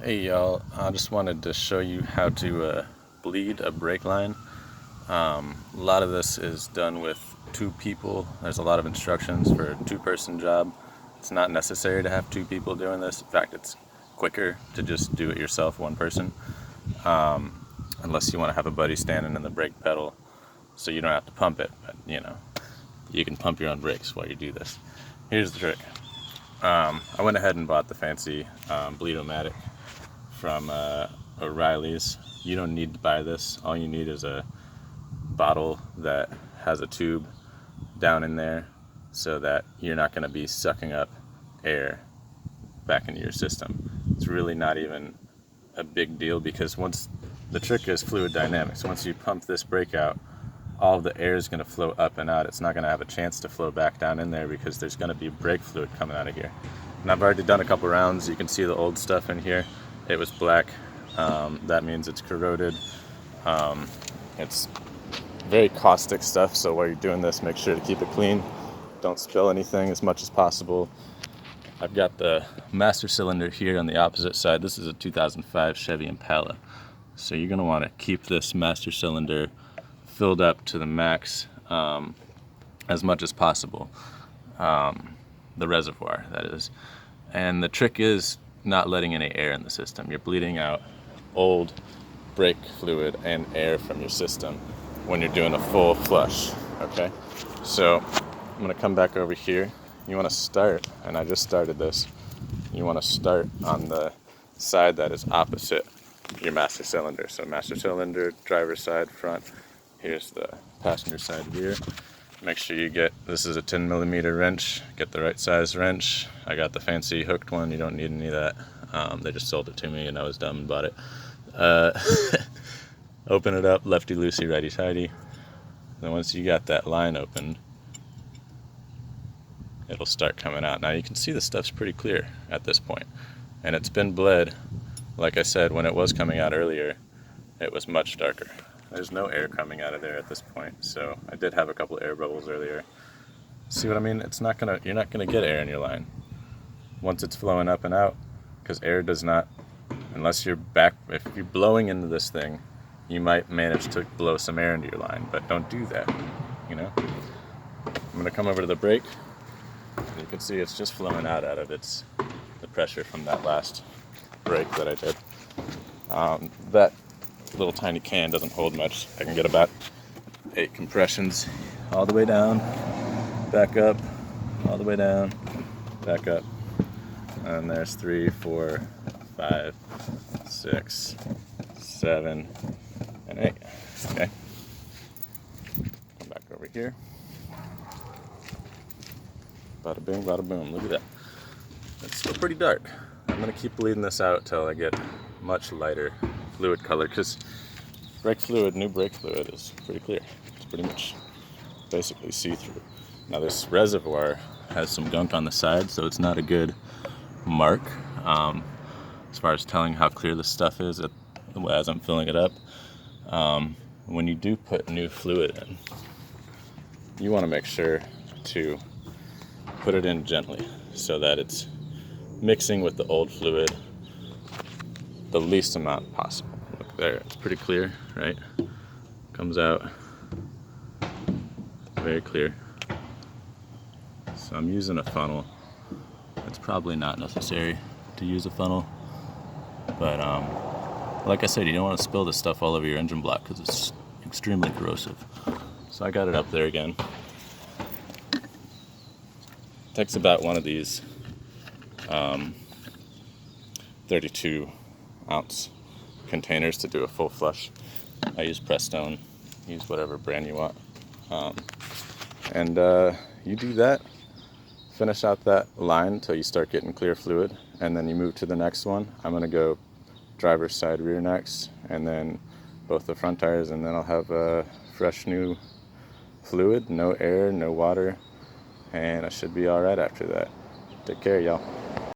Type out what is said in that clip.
Hey y'all, I just wanted to show you how to bleed a brake line. A lot of this is done with two people. There's a lot of instructions for a two-person job. It's not necessary to have two people doing this. In fact, it's quicker to just do it yourself, one person, unless you want to have a buddy standing in the brake pedal so you don't have to pump it. But you can pump your own brakes while you do this. Here's the trick. I went ahead and bought the fancy Bleed-O-Matic from O'Reilly's. You don't need to buy this. All you need is a bottle that has a tube down in there so that you're not going to be sucking up air back into your system. It's really not even a big deal because the trick is fluid dynamics. Once you pump this brake out, all of the air is going to flow up and out. It's not going to have a chance to flow back down in there because there's going to be brake fluid coming out of here. And I've already done a couple rounds. You can see the old stuff in here. It was black. That means it's corroded. It's very caustic stuff, so while you're doing this, make sure to keep it clean. Don't spill anything as much as possible. I've got the master cylinder here on the opposite side. This is a 2005 Chevy Impala. So you're going to want to keep this master cylinder filled up to the max as much as possible. The reservoir, that is. And the trick is not letting any air in the system. You're bleeding out old brake fluid and air from your system when you're doing a full flush, okay? So I'm gonna come back over here. You wanna start, and I just started this, you wanna start on the side that is opposite your master cylinder. So master cylinder, driver's side, front. Here's the passenger side rear. Make sure you get, this is a 10mm wrench, get the right size wrench. I got the fancy hooked one, you don't need any of that. They just sold it to me and I was dumb and bought it. Open it up, lefty loosey, righty tighty. Then once you got that line opened, it'll start coming out. Now you can see the stuff's pretty clear at this point. And it's been bled. Like I said, when it was coming out earlier, it was much darker. There's no air coming out of there at this point, so I did have a couple air bubbles earlier. See what I mean? You're not gonna get air in your line once it's flowing up and out, because air does not, unless if you're blowing into this thing, you might manage to blow some air into your line, but don't do that, I'm gonna come over to the brake, and you can see it's just flowing out of the pressure from that last brake that I did. That little tiny can doesn't hold much. I can get about 8 compressions all the way down, back up, all the way down, back up. And there's 3, 4, 5, 6, 7, and 8. Okay. Come back over here. Bada bing, bada boom. Look at that. It's still pretty dark. I'm going to keep bleeding this out till I get much lighter fluid color, because new brake fluid is pretty clear. It's pretty much basically see-through. Now this reservoir has some gunk on the side, so it's not a good mark as far as telling how clear the stuff is as I'm filling it up. When you do put new fluid in, you want to make sure to put it in gently so that it's mixing with the old fluid the least amount possible. Look there, it's pretty clear, right? Comes out very clear. So I'm using a funnel. It's probably not necessary to use a funnel, but like I said, you don't want to spill this stuff all over your engine block because it's extremely corrosive. So I got it up there again. Takes about one of these 32-ounce containers to do a full flush. I use Prestone, use whatever brand you want. And you do that, finish out that line until you start getting clear fluid, and then you move to the next one. I'm going to go driver's side rear next, and then both the front tires, and then I'll have a fresh new fluid, no air, no water, and I should be alright after that. Take care, y'all.